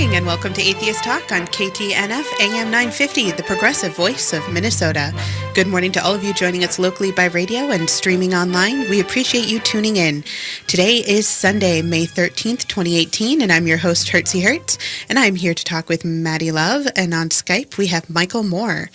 morning and welcome to Atheist Talk on KTNF AM 950, the progressive voice of Minnesota. Good morning to all of you joining us locally by radio and streaming online. We appreciate you tuning in. Today is Sunday, May 13th, 2018, and I'm your host, Hertzie Hertz, and I'm here to talk with Maddie Love, and on Skype we have Michael Moore.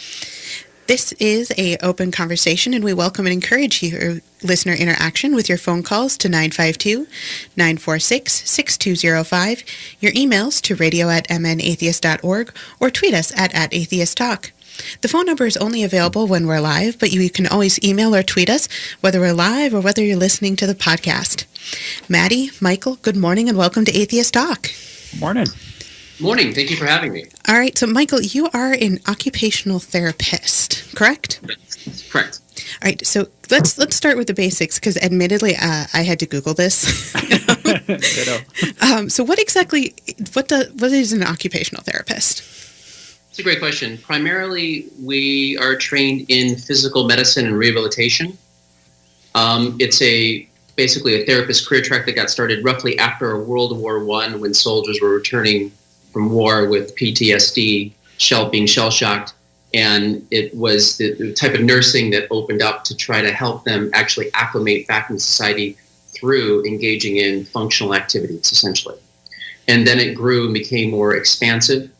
This is an open conversation, and we welcome and encourage your listener interaction with your phone calls to 952-946-6205, your emails to radio@mnatheist.org, or tweet us at @atheisttalk. The phone number is only available when we're live, but you can always email or tweet us, whether we're live or whether you're listening to the podcast. Maddie, Michael, good morning and welcome to Atheist Talk. Morning. Morning. Thank you for having me. All right. So, Michael, you are an occupational therapist, correct? Correct. All right. So let's start with the basics, because admittedly, I had to Google this. So what is an occupational therapist? It's a great question. Primarily, we are trained in physical medicine and rehabilitation. It's basically a therapist career track that got started roughly after World War I, when soldiers were returning from war with PTSD, being shell-shocked, and it was the type of nursing that opened up to try to help them actually acclimate back into society through engaging in functional activities, essentially. And then it grew and became more expansive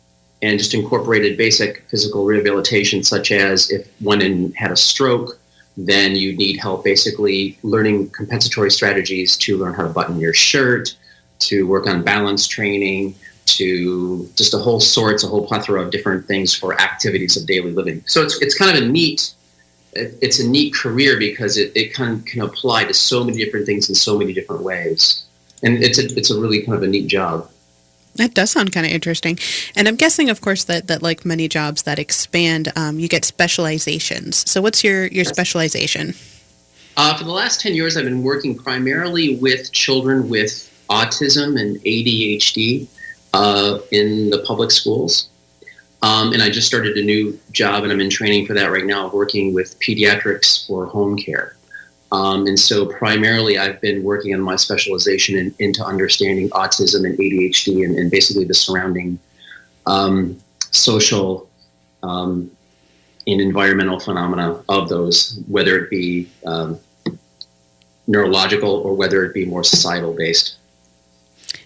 and just incorporated basic physical rehabilitation, such as if one had a stroke, then you need help basically learning compensatory strategies to learn how to button your shirt, to work on balance training, to just a whole plethora of different things for activities of daily living. So it's kind of a neat career because it can apply to so many different things in so many different ways. And it's a really kind of a neat job. That does sound kind of interesting. And I'm guessing, of course, that like many jobs that expand, you get specializations. So what's your specialization? For the last 10 years, I've been working primarily with children with autism and ADHD in the public schools. And I just started a new job, and I'm in training for that right now, working with pediatrics for home care. And so primarily I've been working on my specialization into understanding autism and ADHD and basically the surrounding social and environmental phenomena of those, whether it be neurological or whether it be more societal based.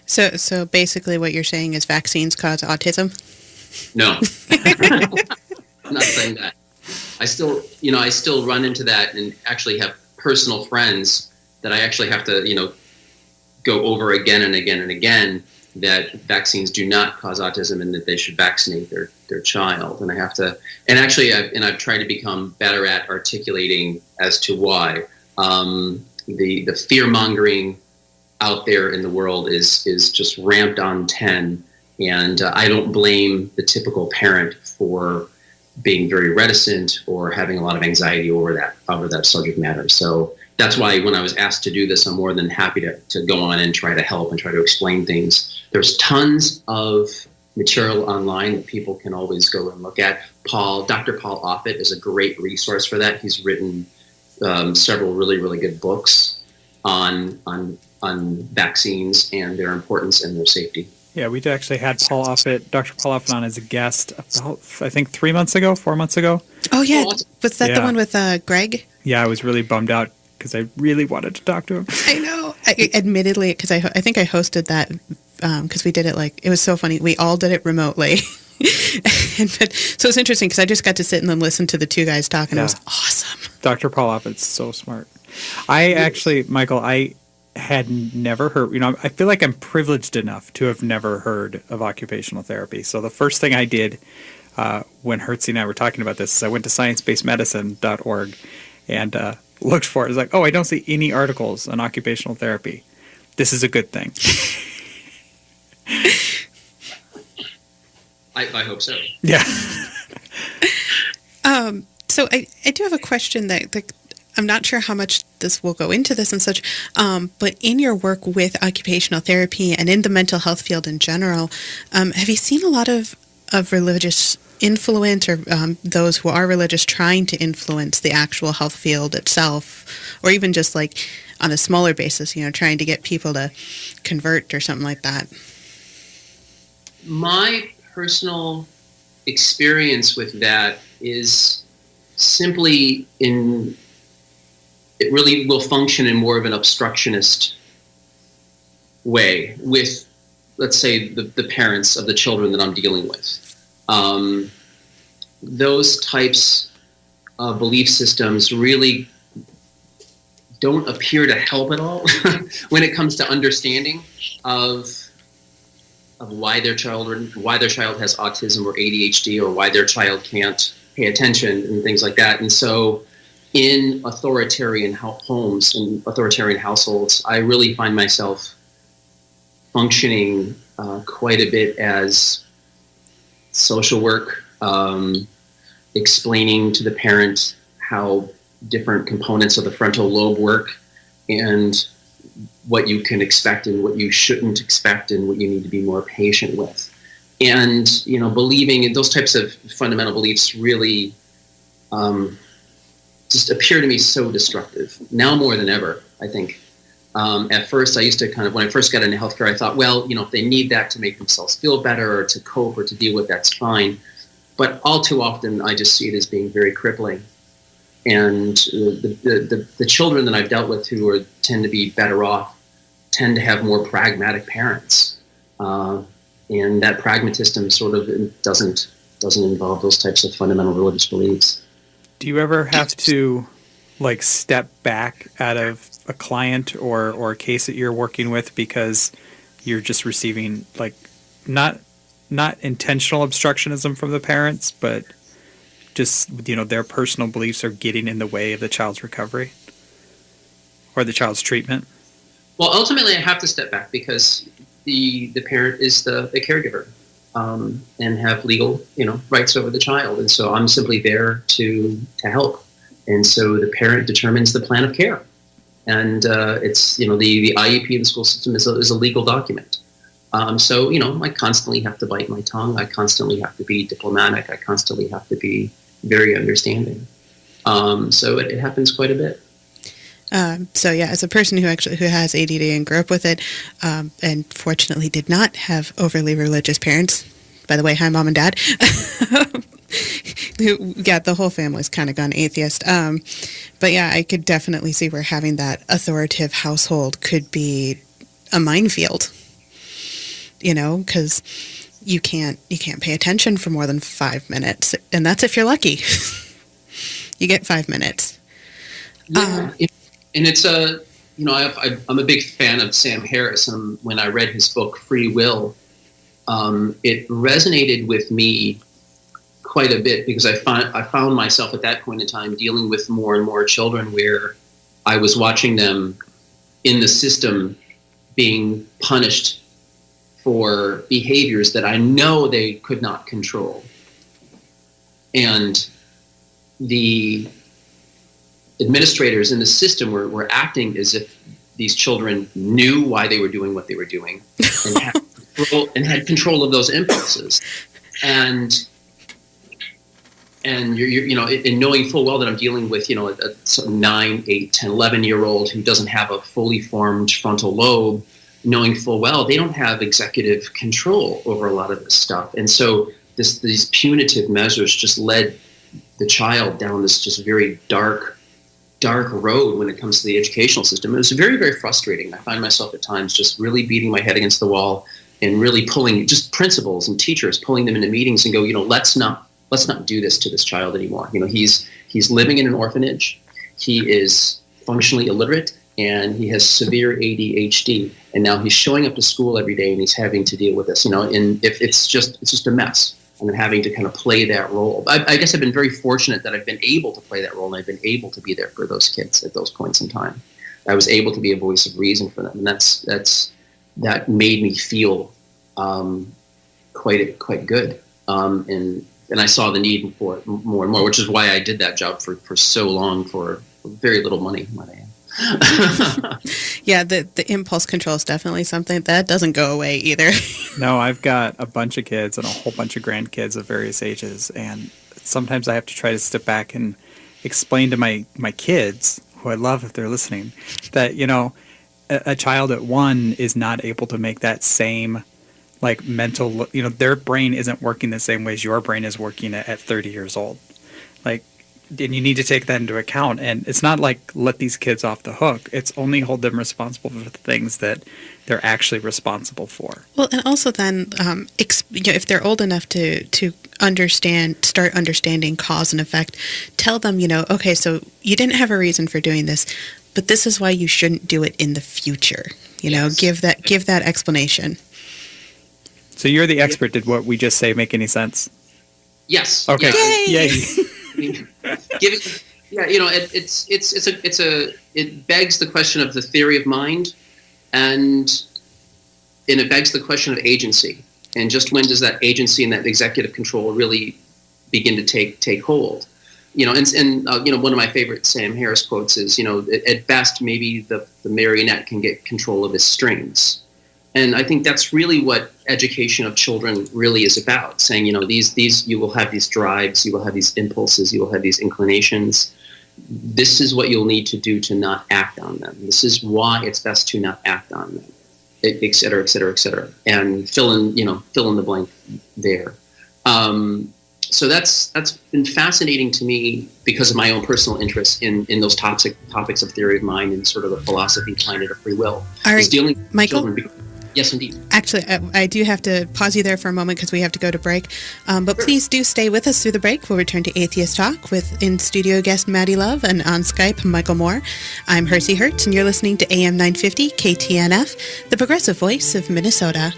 So basically what you're saying is vaccines cause autism? No. I'm not saying that. I still run into that and actually have personal friends that I actually have to, go over again and again and again that vaccines do not cause autism and that they should vaccinate their child. And I've tried to become better at articulating as to why. The fear mongering out there in the world is just ramped on 10. And I don't blame the typical parent for being very reticent or having a lot of anxiety over that subject matter. So that's why when I was asked to do this, I'm more than happy to go on and try to help and try to explain things. There's tons of material online that people can always go and look at. Dr. Paul Offit is a great resource for that. He's written several really, really good books on vaccines and their importance and their safety. Yeah, we actually had Dr. Paul Offit on as a guest about, I think, 4 months ago. Oh, yeah. Was that the one with Greg? Yeah, I was really bummed out because I really wanted to talk to him. I know. Admittedly, because I think I hosted that because we did it it was so funny. We all did it remotely. So it's interesting because I just got to sit and then listen to the two guys talk, and it was awesome. Dr. Paul Offit's so smart. Michael, I had never heard, I feel like I'm privileged enough to have never heard of occupational therapy. So the first thing I did when Hertzie and I were talking about this is I went to sciencebasedmedicine.org and looked for it. It's like, I don't see any articles on occupational therapy. This is a good thing. I hope so. Yeah. So I do have a question that I'm not sure how much this will go into this and such, but in your work with occupational therapy and in the mental health field in general, have you seen a lot of religious influence or those who are religious trying to influence the actual health field itself, or even just on a smaller basis, trying to get people to convert or something like that? My personal experience with that is simply it really will function in more of an obstructionist way with, let's say, the parents of the children that I'm dealing with. Those types of belief systems really don't appear to help at all when it comes to understanding of why their child has autism or ADHD, or why their child can't pay attention and things like that. And so in authoritarian homes and authoritarian households, I really find myself functioning quite a bit as social work, explaining to the parent how different components of the frontal lobe work and what you can expect and what you shouldn't expect and what you need to be more patient with. And, believing in those types of fundamental beliefs really just appear to me so destructive, now more than ever, I think. At first, I used to when I first got into healthcare, I thought, well, if they need that to make themselves feel better or to cope or to deal with, that's fine. But all too often, I just see it as being very crippling. And the children that I've dealt with who tend to be better off tend to have more pragmatic parents. And that pragmatism sort of doesn't involve those types of fundamental religious beliefs. Do you ever have to step back out of a client or a case that you're working with because you're just receiving not intentional obstructionism from the parents, but just their personal beliefs are getting in the way of the child's recovery or the child's treatment? Well, ultimately I have to step back because the parent is the caregiver, and have legal rights over the child, and so I'm simply there to help. And so the parent determines the plan of care, and it's the IEP in the school system is a legal document. So I constantly have to bite my tongue. I constantly have to be diplomatic. I constantly have to be very understanding. So it happens quite a bit. So yeah, as a person who has ADD and grew up with it, and fortunately did not have overly religious parents. By the way, hi Mom and Dad. The whole family's kind of gone atheist. But yeah, I could definitely see where having that authoritative household could be a minefield. Because you can't pay attention for more than 5 minutes, and that's if you're lucky. You get 5 minutes. Yeah. And it's I'm a big fan of Sam Harris, and when I read his book Free Will, it resonated with me quite a bit because I found myself at that point in time dealing with more and more children where I was watching them in the system being punished for behaviors that I know they could not control. And the administrators in the system were acting as if these children knew why they were doing what they were doing and had control of those impulses. And you're in knowing full well that I'm dealing with, a 9, 8, 10, 11-year-old who doesn't have a fully formed frontal lobe, knowing full well they don't have executive control over a lot of this stuff. And so these punitive measures just led the child down this just very dark road when it comes to the educational system. It was very, very frustrating. I find myself at times just really beating my head against the wall and really pulling just principals and teachers, pulling them into meetings and go, let's not do this to this child anymore. He's living in an orphanage. He is functionally illiterate and he has severe ADHD. And now he's showing up to school every day and he's having to deal with this, and if it's just a mess. And then having to kind of play that role. I guess I've been very fortunate that I've been able to play that role, and I've been able to be there for those kids at those points in time. I was able to be a voice of reason for them, and that made me feel quite good. And I saw the need for it more and more, which is why I did that job for so long for very little money. Yeah, the impulse control is definitely something that doesn't go away either. No, I've got a bunch of kids and a whole bunch of grandkids of various ages, and sometimes I have to try to step back and explain to my kids, who I love if they're listening, that a child at 1 is not able to make that same like mental, their brain isn't working the same way as your brain is working at 30 years old. Like, and you need to take that into account. And it's not like let these kids off the hook. It's only hold them responsible for the things that they're actually responsible for. Well, and also then, if they're old enough to start understanding cause and effect, tell them, okay, so you didn't have a reason for doing this, but this is why you shouldn't do it in the future. Yes. Give that explanation. So you're the expert. Did what we just say make any sense? Yes. Okay. Yeah. Yay. It begs the question of the theory of mind, and it begs the question of agency, and just when does that agency and that executive control really begin to take hold? One of my favorite Sam Harris quotes is, at best maybe the marionette can get control of his strings. And I think that's really what education of children really is about, saying, these you will have these drives, you will have these impulses, you will have these inclinations. This is what you'll need to do to not act on them. This is why it's best to not act on them, et cetera, et cetera, et cetera. And fill in the blank there. So that's been fascinating to me because of my own personal interest in those topics of theory of mind and sort of the philosophy behind it of free will. All right, dealing with Michael? children. Yes, indeed. Actually, I do have to pause you there for a moment because we have to go to break. But please do stay with us through the break. We'll return to Atheist Talk with in-studio guest Maddie Love and on Skype, Michael Moore. I'm Hersey Hertz, and you're listening to AM 950 KTNF, the progressive voice of Minnesota.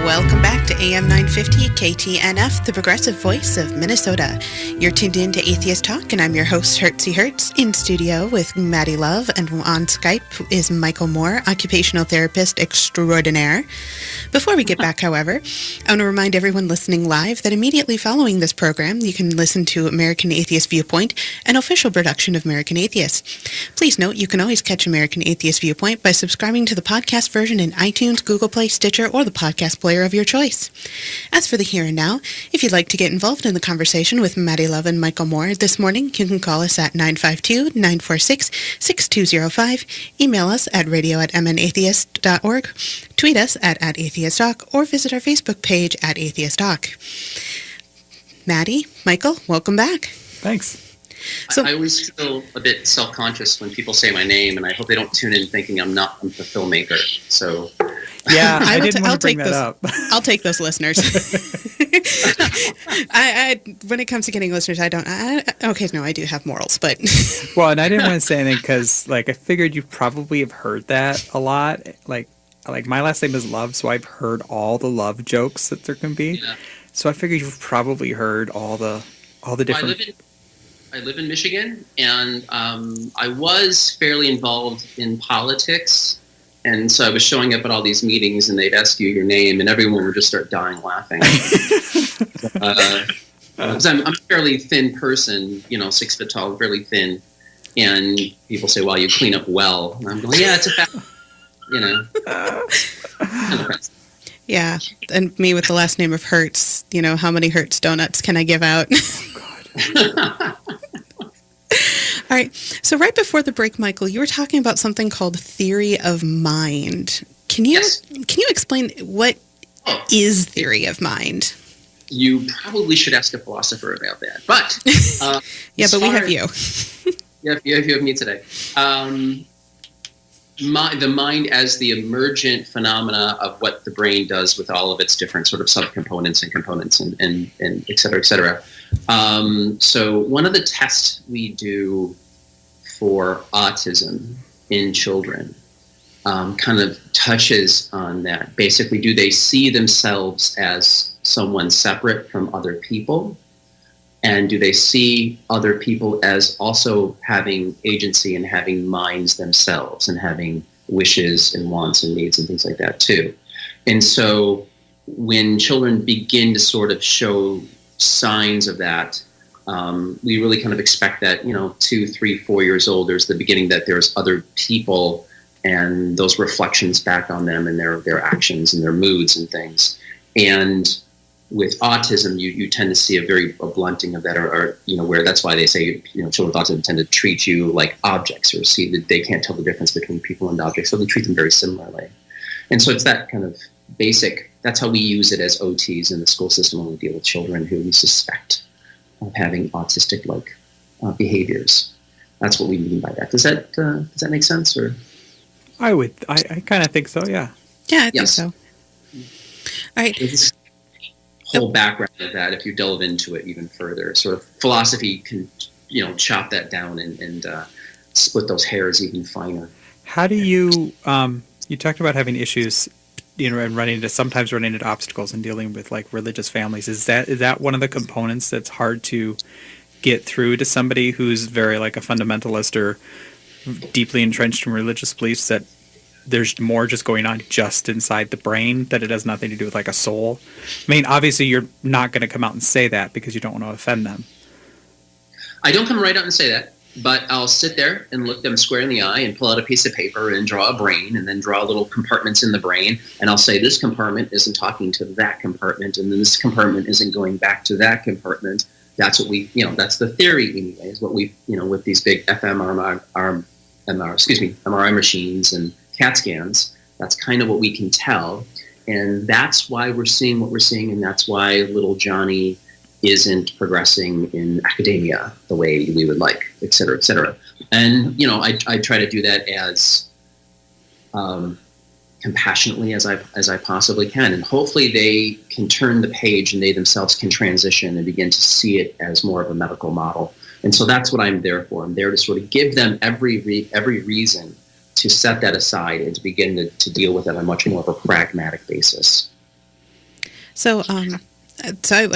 Welcome back to AM 950 KTNF, the progressive voice of Minnesota. You're tuned in to Atheist Talk, and I'm your host, Hertzy Hertz, in studio with Maddie Love, and on Skype is Michael Moore, occupational therapist extraordinaire. Before we get back, however, I want to remind everyone listening live that immediately following this program, you can listen to American Atheist Viewpoint, an official production of American Atheist. Please note, you can always catch American Atheist Viewpoint by subscribing to the podcast version in iTunes, Google Play, Stitcher, or the podcast player of your choice. As for the here and now, if you'd like to get involved in the conversation with Maddie Love and Michael Moore this morning, you can call us at 952-946-6205, email us at radio@mnatheist.org, tweet us at atheisttalk, or visit our Facebook page at Atheist Talk. Maddie, Michael, welcome back. Thanks. So, I always feel a bit self-conscious when people say my name, and I hope they don't tune in thinking I'm the filmmaker. So, yeah, I didn't want to bring that up. I'll take those listeners. When it comes to getting listeners, I do have morals, but well, and I didn't want to say anything because, I figured you probably have heard that a lot. Like my last name is Love, so I've heard all the love jokes that there can be. yeah. So I figured you've probably heard all the different. I live in Michigan, and I was fairly involved in politics, and so I was showing up at all these meetings, and they'd ask you your name, and everyone would just start dying laughing. Because I'm a fairly thin person, 6 foot tall, fairly thin, and people say, "Well, you clean up well," and I'm going, "Yeah, it's a fact," Yeah, and me with the last name of Hertz, how many Hertz donuts can I give out? All right. So right before the break, Michael, you were talking about something called theory of mind. Can you explain what is theory of mind? You probably should ask a philosopher about that. But yeah, but we have you. Yeah, you have me today. The mind as the emergent phenomena of what the brain does with all of its different sort of subcomponents and components and et cetera, et cetera. So one of the tests we do for autism in children kind of touches on that. Basically, do they see themselves as someone separate from other people? And do they see other people as also having agency and having minds themselves and having wishes and wants and needs and things like that too? And so when children begin to sort of show signs of that, we really kind of expect that, 2, 3, 4 years old, there's the beginning that there's other people and those reflections back on them and their actions and their moods and things. And with autism, you tend to see a blunting of that, or where that's why they say children with autism tend to treat you like objects, or see that they can't tell the difference between people and objects, so they treat them very similarly. And so it's that kind of basic. That's how we use it as OTs in the school system when we deal with children who we suspect of having autistic-like behaviors. That's what we mean by that. Does that make sense? Or I kind of think so. Yeah. Yeah, I think so. All right. This whole background of that, if you delve into it even further, sort of philosophy can chop that down and split those hairs even finer. How do you you talked about having issues, and sometimes running into obstacles and dealing with like religious families. Is that one of the components that's hard to get through to somebody who's very like a fundamentalist or deeply entrenched in religious beliefs, that there's more just going on just inside the brain, that it has nothing to do with like a soul? I mean, obviously you're not going to come out and say that because you don't want to offend them. I don't come right out and say that, but I'll sit there and look them square in the eye and pull out a piece of paper and draw a brain, and then draw little compartments in the brain. And I'll say, this compartment isn't talking to that compartment, and then this compartment isn't going back to that compartment. That's what we, that's the theory anyway, is what we, with these big MRI machines and CAT scans, that's kind of what we can tell. And that's why we're seeing what we're seeing, and that's why little Johnny isn't progressing in academia the way we would like, et cetera, et cetera. And, I try to do that as compassionately as I possibly can. And hopefully they can turn the page and they themselves can transition and begin to see it as more of a medical model. And so that's what I'm there for. I'm there to sort of give them every reason to set that aside and to begin to deal with it on a much more of a pragmatic basis. So I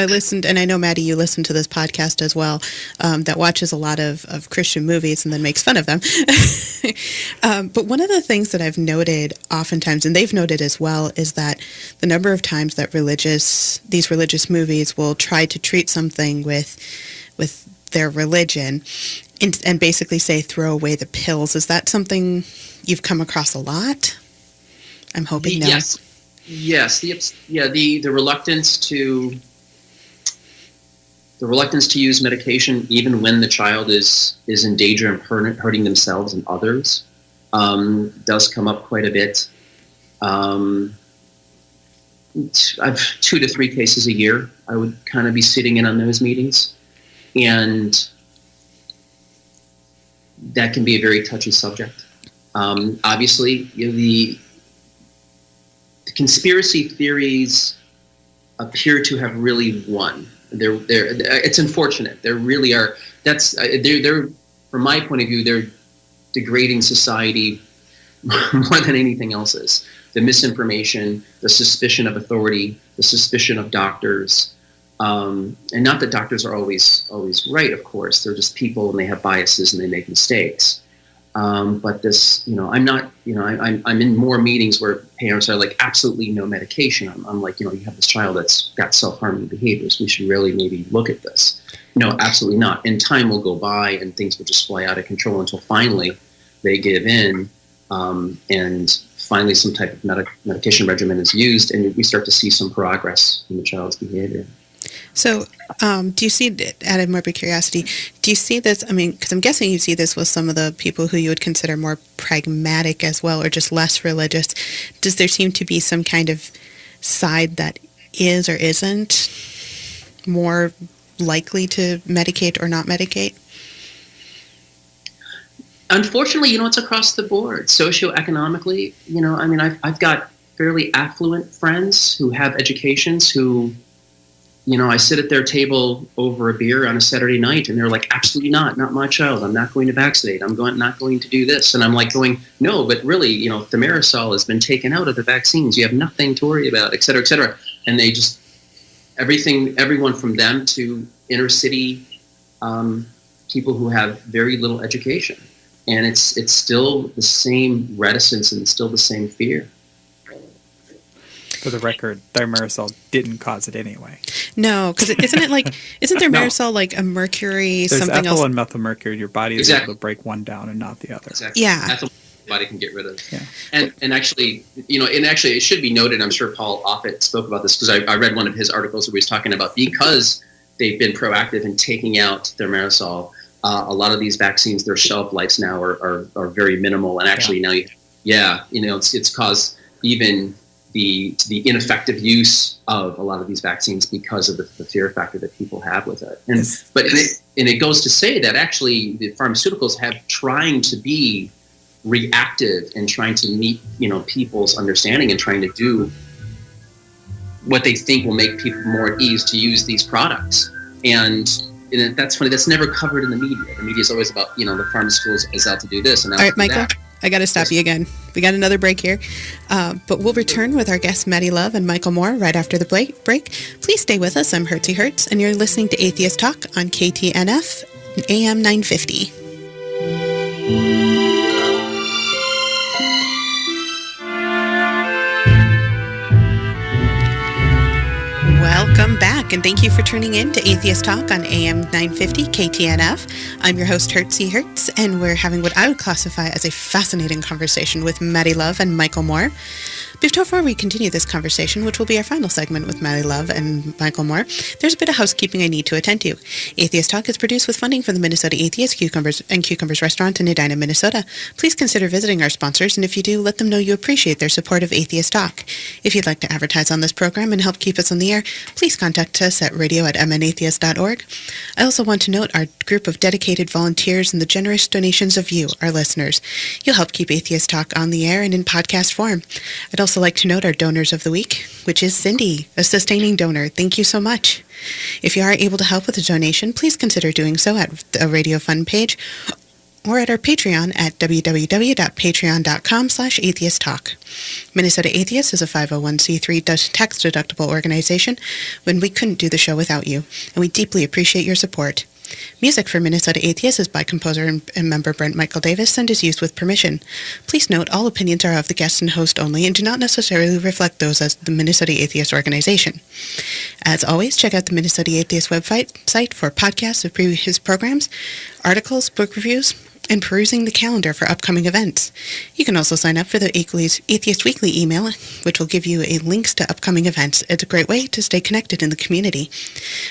listened, and I know, Maddie, you listen to this podcast as well, that watches a lot of Christian movies and then makes fun of them. But one of the things that I've noted oftentimes, and they've noted as well, is that the number of times that these religious movies will try to treat something with their religion and basically say, throw away the pills. Is that something you've come across a lot? I'm hoping no. Yes, the reluctance to use medication even when the child is in danger and hurting themselves and others does come up quite a bit. I've 2 to 3 cases a year. I would kind of be sitting in on those meetings, and that can be a very touchy subject. Obviously, the conspiracy theories appear to have really won. It's unfortunate. There really are. They're from my point of view, they're degrading society more than anything else is. The misinformation, the suspicion of authority, the suspicion of doctors, and not that doctors are always right. Of course, they're just people and they have biases and they make mistakes. But this, I'm not, I'm in more meetings where parents are like, absolutely no medication. I'm like, you have this child that's got self-harming behaviors. We should really maybe look at this. No, absolutely not. And time will go by and things will just fly out of control until finally they give in, and finally some type of medication regimen is used, and we start to see some progress in the child's behavior. So, do you see, out of morbid curiosity, do you see this, because I'm guessing you see this with some of the people who you would consider more pragmatic as well, or just less religious. Does there seem to be some kind of side that is or isn't more likely to medicate or not medicate? Unfortunately, it's across the board. Socioeconomically, I've got fairly affluent friends who have educations who, I sit at their table over a beer on a Saturday night and they're like, absolutely not my child. I'm not going to vaccinate. Not going to do this. And I'm like going, no, but really, thimerosal has been taken out of the vaccines. You have nothing to worry about, et cetera, et cetera. And they just, everyone from them to inner city people who have very little education. And it's still the same reticence and still the same fear. For the record, thimerosal didn't cause it anyway. No, because isn't thimerosal like a mercury, There's something ethyl else? and methylmercury. Your body is able to break one down and not the other. Exactly. Yeah. body can get rid of. Yeah. And actually, it should be noted, I'm sure Paul Offit spoke about this, because I read one of his articles where he's talking about, because they've been proactive in taking out their thimerosal, a lot of these vaccines, their shelf lives now are very minimal. And actually now, it's caused even the ineffective use of a lot of these vaccines because of the fear factor that people have with it. And it goes to say that actually the pharmaceuticals have trying to be reactive and trying to meet people's understanding and trying to do what they think will make people more at ease to use these products. And that's funny. That's never covered in the media. The media is always about the pharmaceuticals is out to do this and out all right, to do Michael. that. I got to stop you again. We got another break here, but we'll return with our guests Maddie Love and Michael Moore right after the break. Please stay with us. I'm Hertzie Hertz, and you're listening to Atheist Talk on KTNF AM 950. Welcome back, and thank you for tuning in to Atheist Talk on AM 950 KTNF. I'm your host, Hertzie Hertz, and we're having what I would classify as a fascinating conversation with Maddie Love and Michael Moore. Before we continue this conversation, which will be our final segment with Maddie Love and Michael Moore, there's a bit of housekeeping I need to attend to. Atheist Talk is produced with funding from the Minnesota Atheist Cucumbers Restaurant in Edina, Minnesota. Please consider visiting our sponsors, and if you do, let them know you appreciate their support of Atheist Talk. If you'd like to advertise on this program and help keep us on the air, please contact us at radio@mnatheist.org. I also want to note our group of dedicated volunteers and the generous donations of you, our listeners. You'll help keep Atheist Talk on the air and in podcast form. I'd also like to note our donors of the week, which is Cindy, a sustaining donor. Thank you so much. If you are able to help with a donation, please consider doing so at the Radio Fund page or at our Patreon at www.patreon.com/atheisttalk. Minnesota Atheist is a 501c3 tax-deductible organization when we couldn't do the show without you, and we deeply appreciate your support. Music for Minnesota Atheist is by composer and member Brent Michael Davis and is used with permission. Please note all opinions are of the guest and host only and do not necessarily reflect those as the Minnesota Atheist organization. As always, check out the Minnesota Atheist website for podcasts of previous programs, articles, book reviews, and perusing the calendar for upcoming events. You can also sign up for the Atheist Weekly email, which will give you links to upcoming events. It's a great way to stay connected in the community.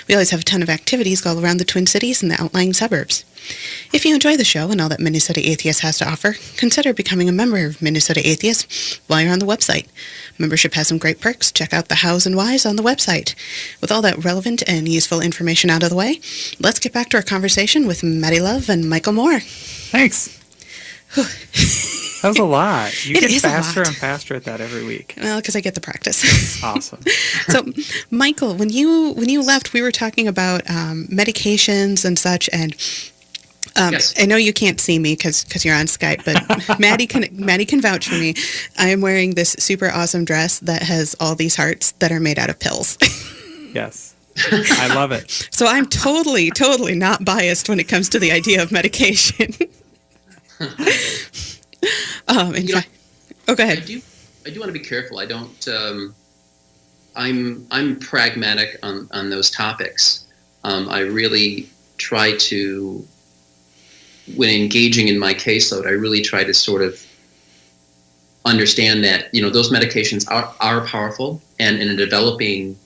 We always have a ton of activities all around the Twin Cities and the outlying suburbs. If you enjoy the show and all that Minnesota Atheist has to offer, consider becoming a member of Minnesota Atheist while you're on the website. Membership has some great perks. Check out the hows and whys on the website. With all that relevant and useful information out of the way, let's get back to our conversation with Maddie Love and Michael Moore. Thanks. That was a lot. You get faster and faster at that every week. Well, because I get the practice. Awesome. So, Michael, when you left, we were talking about medications and such, and Yes. I know you can't see me because you're on Skype, but Maddie can vouch for me. I am wearing this super awesome dress that has all these hearts that are made out of pills. Yes. I love it. So I'm totally not biased when it comes to the idea of medication. Go ahead. I do want to be careful. I don't. I'm pragmatic on those topics. I really try to, when engaging in my caseload, I really try to sort of understand that those medications are powerful, and in a developing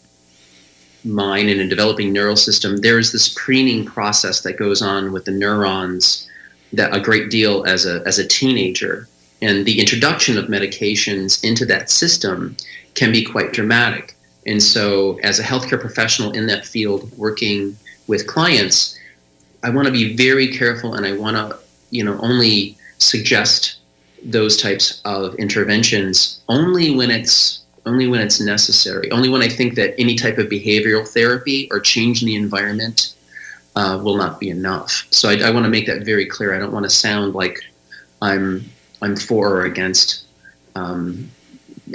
mind and a developing neural system, there's this preening process that goes on with the neurons that a great deal as a teenager, and the introduction of medications into that system can be quite dramatic. And so as a healthcare professional in that field working with clients, I want to be very careful, and I want to only suggest those types of interventions only when it's necessary, only when I think that any type of behavioral therapy or change in the environment will not be enough. So I want to make that very clear. I don't want to sound like I'm for or against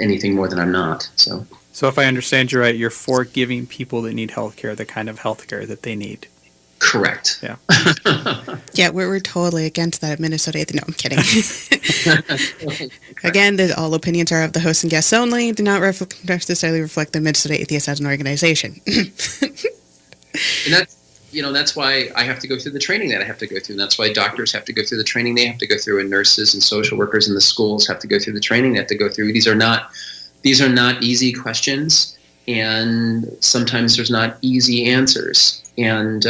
anything more than I'm not. So if I understand you right, you're for giving people that need healthcare the kind of healthcare that they need. Correct. Yeah. Yeah, we're totally against that at Minnesota. No, I'm kidding. Again, all opinions are of the host and guests only, do not necessarily reflect the Minnesota Atheist as an organization. And that's why I have to go through the training that I have to go through. And that's why doctors have to go through the training they have to go through, and nurses and social workers in the schools have to go through the training they have to go through. These are not easy questions, and sometimes there's not easy answers. And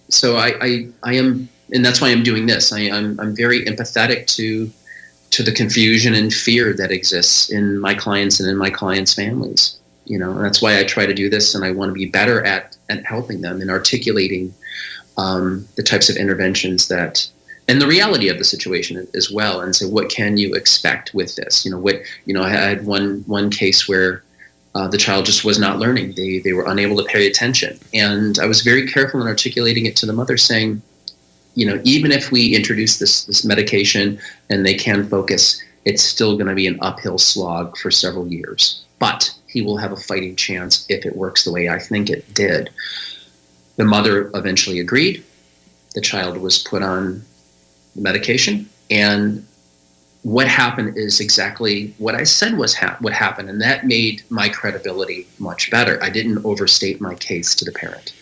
so I am, and that's why I'm doing this. I'm very empathetic to the confusion and fear that exists in my clients and in my clients' families. And that's why I try to do this, and I want to be better at helping them and articulating the types of interventions and the reality of the situation as well, and say, what can you expect with this? I had one case where the child just was not learning. They were unable to pay attention, and I was very careful in articulating it to the mother, saying, even if we introduce this medication and they can focus, it's still going to be an uphill slog for several years. But he will have a fighting chance if it works the way I think it did. The mother eventually agreed. The child was put on the medication, and what happened is exactly what I said would happen, and that made my credibility much better. I didn't overstate my case to the parent.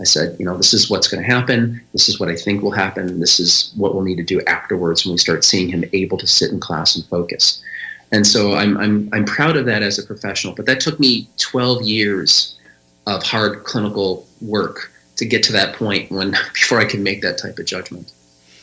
I said, this is what's going to happen. This is what I think will happen. This is what we'll need to do afterwards when we start seeing him able to sit in class and focus. And so I'm proud of that as a professional. But that took me 12 years of hard clinical work to get to that point before I could make that type of judgment.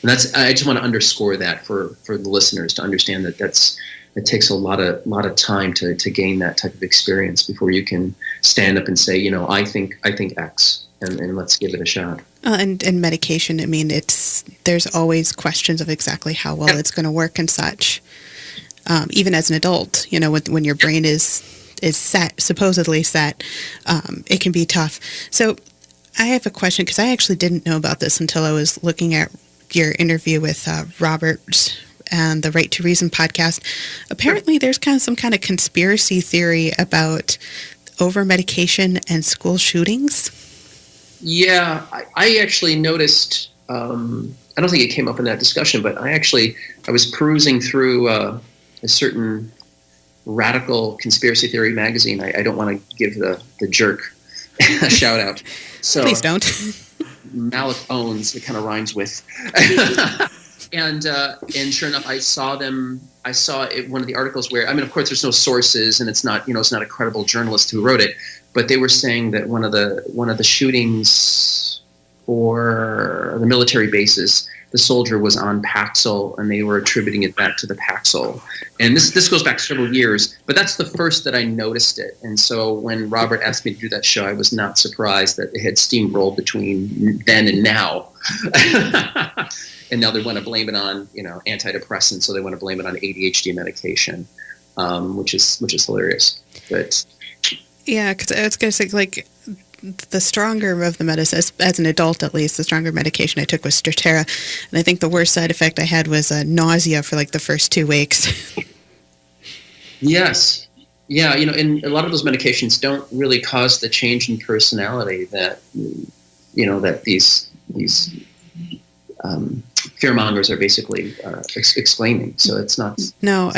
And I just want to underscore that for the listeners to understand that it takes a lot of time to gain that type of experience before you can stand up and say, I think X. And let's give it a shot. And medication, I mean, there's always questions of exactly how well it's going to work and such. Even as an adult, when your brain is supposedly set, it can be tough. So I have a question, because I actually didn't know about this until I was looking at your interview with Robert and the Right to Reason podcast. Apparently, there's some kind of conspiracy theory about over-medication and school shootings. Yeah, I actually noticed, I don't think it came up in that discussion, but I was perusing through a certain radical conspiracy theory magazine. I don't want to give the jerk a shout out. So please don't. Malik owns, it kind of rhymes with. And sure enough, I saw one of the articles where, of course there's no sources, and it's not a credible journalist who wrote it, but they were saying that one of the shootings for the military bases, the soldier was on Paxil, and they were attributing it back to the Paxil. And this goes back several years, but that's the first that I noticed it. And so when Robert asked me to do that show, I was not surprised that it had steamrolled between then and now. And now they want to blame it on, antidepressants, so they want to blame it on ADHD medication, which is hilarious. But yeah, because I was going to say, the stronger of the medicine, as an adult at least, the stronger medication I took was Strattera, and I think the worst side effect I had was nausea for the first 2 weeks. Yes. Yeah, and a lot of those medications don't really cause the change in personality that, that these fearmongers are basically exclaiming. So it's not. No,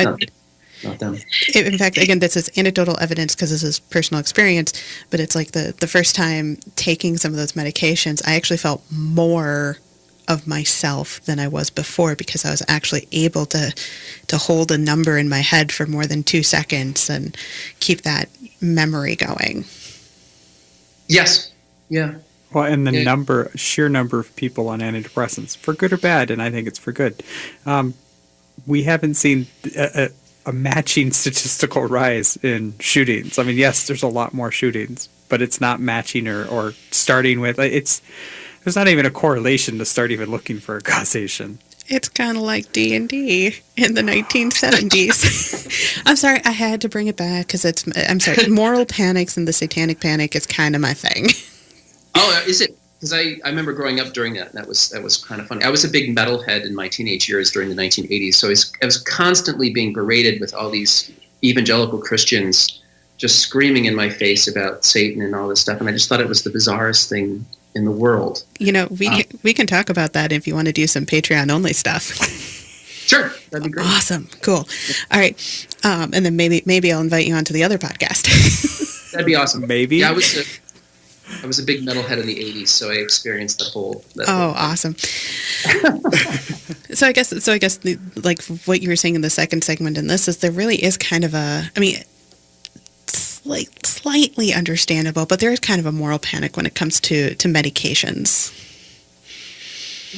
not them. In fact, again, this is anecdotal evidence because this is personal experience, but it's the first time taking some of those medications, I actually felt more of myself than I was before, because I was actually able to hold a number in my head for more than 2 seconds and keep that memory going. Yes. Yeah. Well, and the sheer number of people on antidepressants, for good or bad, and I think it's for good, we haven't seen a matching statistical rise in shootings. I mean, yes, there's a lot more shootings, but it's not matching or starting with. There's not even a correlation to start even looking for a causation. It's kind of like D&D in the 1970s. I'm sorry, I had to bring it back because moral panics and the satanic panic is kind of my thing. Oh, is it? Because I remember growing up during that, and that was kind of funny. I was a big metalhead in my teenage years during the 1980s, so I was constantly being berated with all these evangelical Christians just screaming in my face about Satan and all this stuff, and I just thought it was the bizarrest thing in the world. We can talk about that if you want to do some Patreon-only stuff. Sure, that'd be great. Awesome, cool. All right, and then maybe I'll invite you onto the other podcast. That'd be awesome. Maybe. Yeah, I was a big metalhead in the 80s, so I experienced that whole awesome. So I guess like what you were saying in the second segment in this is there really is kind of slightly understandable, but there is kind of a moral panic when it comes to medications.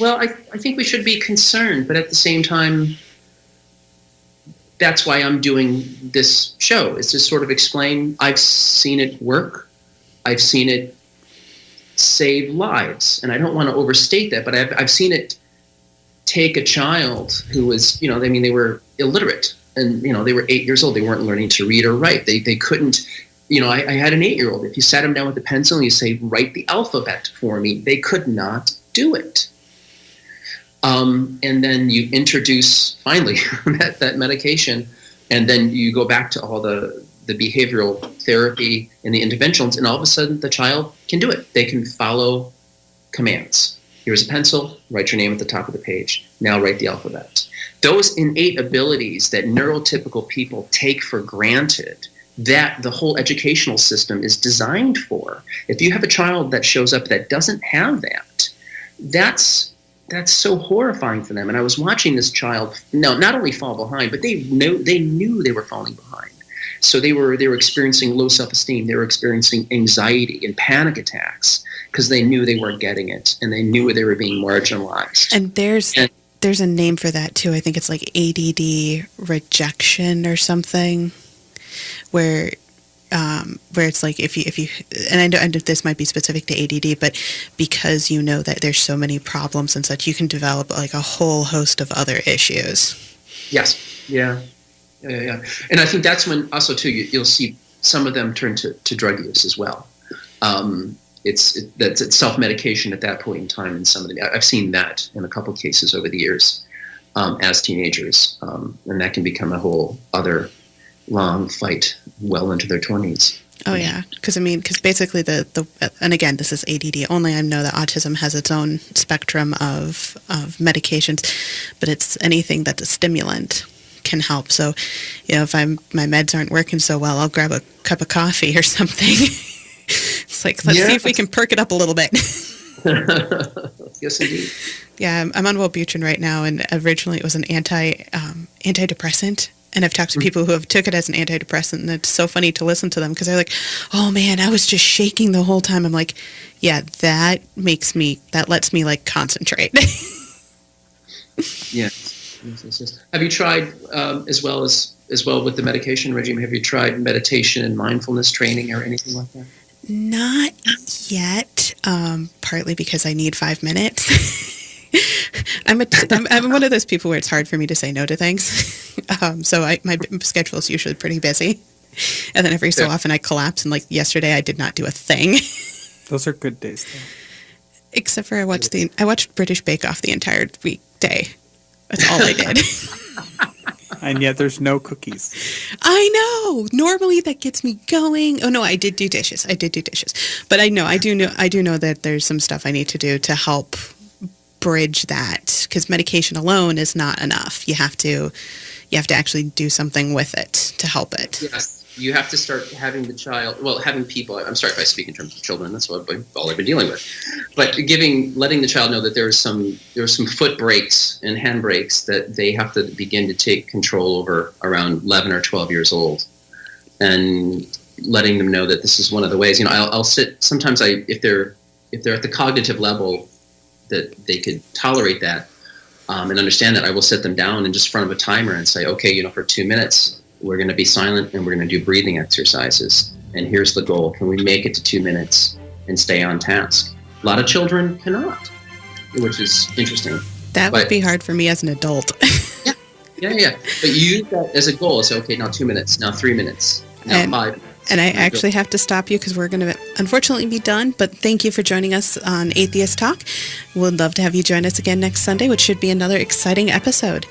Well, I think we should be concerned, but at the same time, that's why I'm doing this show, is to sort of explain. I've seen it work. I've seen it save lives. And I don't want to overstate that, but I've seen it take a child who was, they were illiterate and, they were 8 years old. They weren't learning to read or write. They couldn't, I had an 8-year-old. If you sat him down with a pencil and you say, write the alphabet for me, they could not do it. And then you introduce, finally, that medication, and then you go back to all the behavioral therapy and the interventions, and all of a sudden the child can do it. They can follow commands. Here's a pencil, write your name at the top of the page. Now write the alphabet. Those innate abilities that neurotypical people take for granted, that the whole educational system is designed for. If you have a child that shows up that doesn't have that, that's so horrifying for them. And I was watching this child, not only fall behind, but they knew they were falling behind. So they were experiencing low self-esteem. They were experiencing anxiety and panic attacks because they knew they weren't getting it, and they knew they were being marginalized. And there's a name for that too. I think it's like ADD rejection or something, where it's like if you and I know this might be specific to ADD, but because you know that there's so many problems and such, you can develop like a whole host of other issues. Yes. Yeah. And I think that's when also too you'll see some of them turn to drug use as well. It's self-medication at that point in time in some of them. I've seen that in a couple of cases over the years as teenagers, and that can become a whole other long fight well into their 20s. Oh yeah, because basically and again, this is ADD only. I know that autism has its own spectrum of medications, but it's anything that's a stimulant can help. So, if my meds aren't working so well, I'll grab a cup of coffee or something. It's like, let's see if we can perk it up a little bit. Yes, indeed. Yeah, I'm on Wellbutrin right now, and originally it was an antidepressant. And I've talked to people who have took it as an antidepressant, and it's so funny to listen to them because they're like, oh man, I was just shaking the whole time. I'm like, yeah, that lets me like concentrate. Yes. Have you tried, as well with the medication regime, have you tried meditation and mindfulness training or anything like that? Not yet, partly because I need 5 minutes. I'm one of those people where it's hard for me to say no to things. So my schedule is usually pretty busy. And then every so often I collapse, and like yesterday I did not do a thing. Those are good days, though. Except for I watched British Bake Off the entire weekday. That's all I did. And yet there's no cookies. I know. Normally that gets me going. Oh no, I did do dishes. But I do know that there's some stuff I need to do to help bridge that, because medication alone is not enough. You have to actually do something with it to help it. Yes. You have to start having having people, I'm sorry if I speak in terms of children, that's all I've been dealing with, but letting the child know that there are some foot brakes and hand brakes that they have to begin to take control over around 11 or 12 years old, and letting them know that this is one of the ways. I'll sit, sometimes if they're at the cognitive level that they could tolerate that and understand that, I will sit them down and just in front of a timer and say, okay, for 2 minutes, we're going to be silent and we're going to do breathing exercises. And here's the goal. Can we make it to 2 minutes and stay on task? A lot of children cannot, which is interesting. That would be hard for me as an adult. Yeah. But you use that as a goal. It's okay, now 2 minutes, now 3 minutes, now 5 minutes. And I actually have to stop you because we're going to unfortunately be done. But thank you for joining us on Atheist Talk. We'd love to have you join us again next Sunday, which should be another exciting episode.